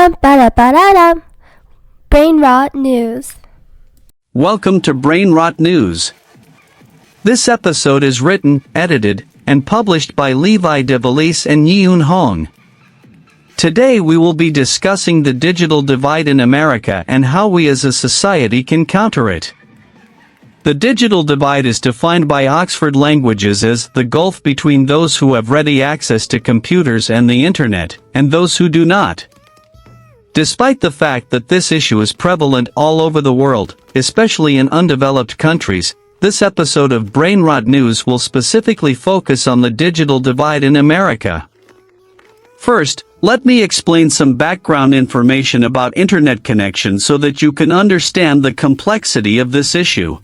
Ba-da-ba-da-dum. Brain Rot News. Welcome to Brain Rot News. This episode is written, edited, and published by Levi, Develice and Ye-Eun. Today we will be discussing the digital divide in America and how we as a society can counter it. The digital divide is defined by Oxford Languages as the gulf between those who have ready access to computers and the internet, and those who do not. Despite the fact that this issue is prevalent all over the world, especially in undeveloped countries, this episode of Brain Rot News will specifically focus on the digital divide in America. First, let me explain some background information about internet connection so that you can understand the complexity of this issue.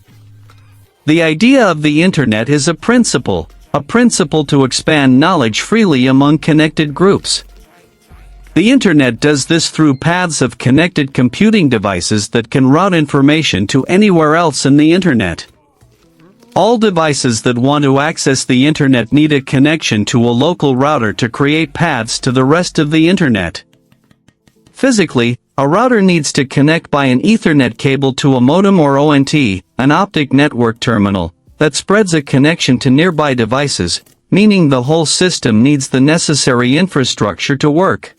The idea of the internet is a principle to expand knowledge freely among connected groups. The internet does this through paths of connected computing devices that can route information to anywhere else in the internet. All devices that want to access the internet need a connection to a local router to create paths to the rest of the internet. Physically, a router needs to connect by an Ethernet cable to a modem or ONT, an optic network terminal, that spreads a connection to nearby devices, meaning the whole system needs the necessary infrastructure to work.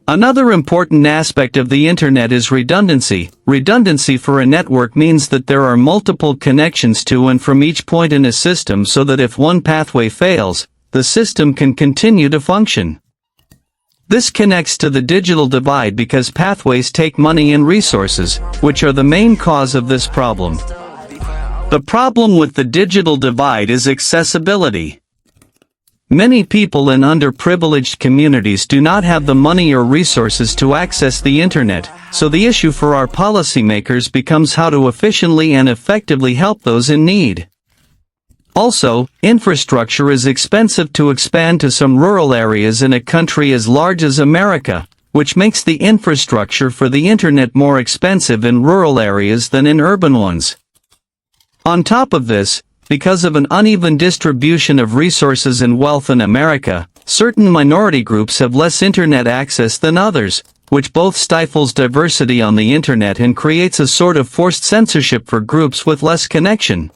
Another important aspect of the internet is redundancy. Redundancy for a network means that there are multiple connections to and from each point in a system so that if one pathway fails, the system can continue to function. This connects to the digital divide because pathways take money and resources, which are the main cause of this problem. The problem with the digital divide is accessibility. Many people in underprivileged communities do not have the money or resources to access the internet, so the issue for our policymakers becomes how to efficiently and effectively help those in need. Also, infrastructure is expensive to expand to some rural areas in a country as large as America, which makes the infrastructure for the internet more expensive in rural areas than in urban ones. On top of this, because of an uneven distribution of resources and wealth in America, certain minority groups have less internet access than others, which both stifles diversity on the internet and creates a sort of forced censorship for groups with less connection.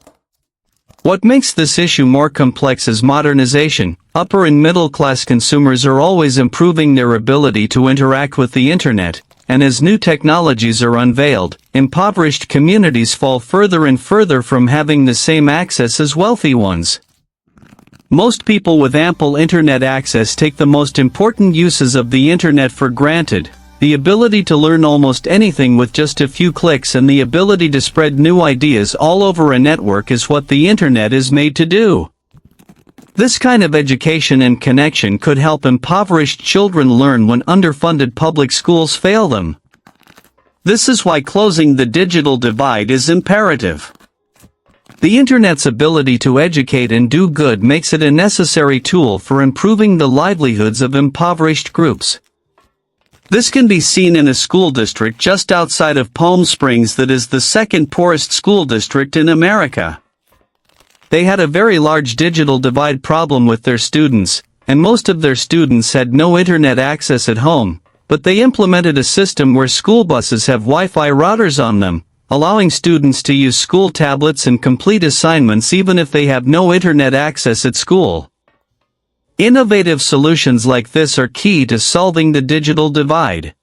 What makes this issue more complex is modernization. Upper and middle-class consumers are always improving their ability to interact with the internet, and as new technologies are unveiled, impoverished communities fall further and further from having the same access as wealthy ones. Most people with ample internet access take the most important uses of the internet for granted: the ability to learn almost anything with just a few clicks and the ability to spread new ideas all over a network is what the internet is made to do. This kind of education and connection could help impoverished children learn when underfunded public schools fail them. This is why closing the digital divide is imperative. The internet's ability to educate and do good makes it a necessary tool for improving the livelihoods of impoverished groups. This can be seen in a school district just outside of Palm Springs that is the second poorest school district in America. They had a very large digital divide problem with their students, and most of their students had no internet access at home, but they implemented a system where school buses have Wi-Fi routers on them, allowing students to use school tablets and complete assignments even if they have no internet access at school. Innovative solutions like this are key to solving the digital divide.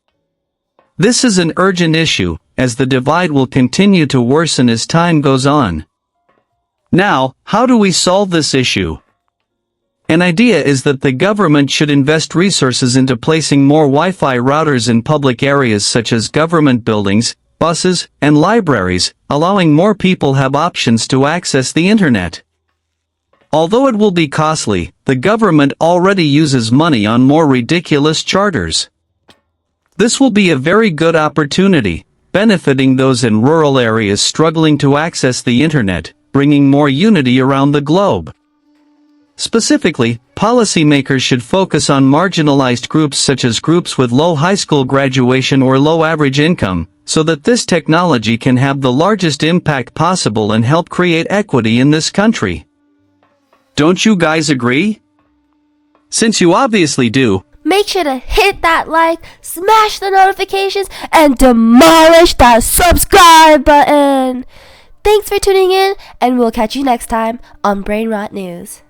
This is an urgent issue, as the divide will continue to worsen as time goes on. Now, how do we solve this issue? An idea is that the government should invest resources into placing more Wi-Fi routers in public areas such as government buildings, buses, and libraries, allowing more people have options to access the internet. Although it will be costly, the government already uses money on more ridiculous charters. This will be a very good opportunity, benefiting those in rural areas struggling to access the internet, bringing more unity around the globe. Specifically, policymakers should focus on marginalized groups such as groups with low high school graduation or low average income, so that this technology can have the largest impact possible and help create equity in this country. Don't you guys agree? Since you obviously do, make sure to hit that like, smash the notifications, and demolish that subscribe button. Thanks for tuning in, and we'll catch you next time on Brain Rot News.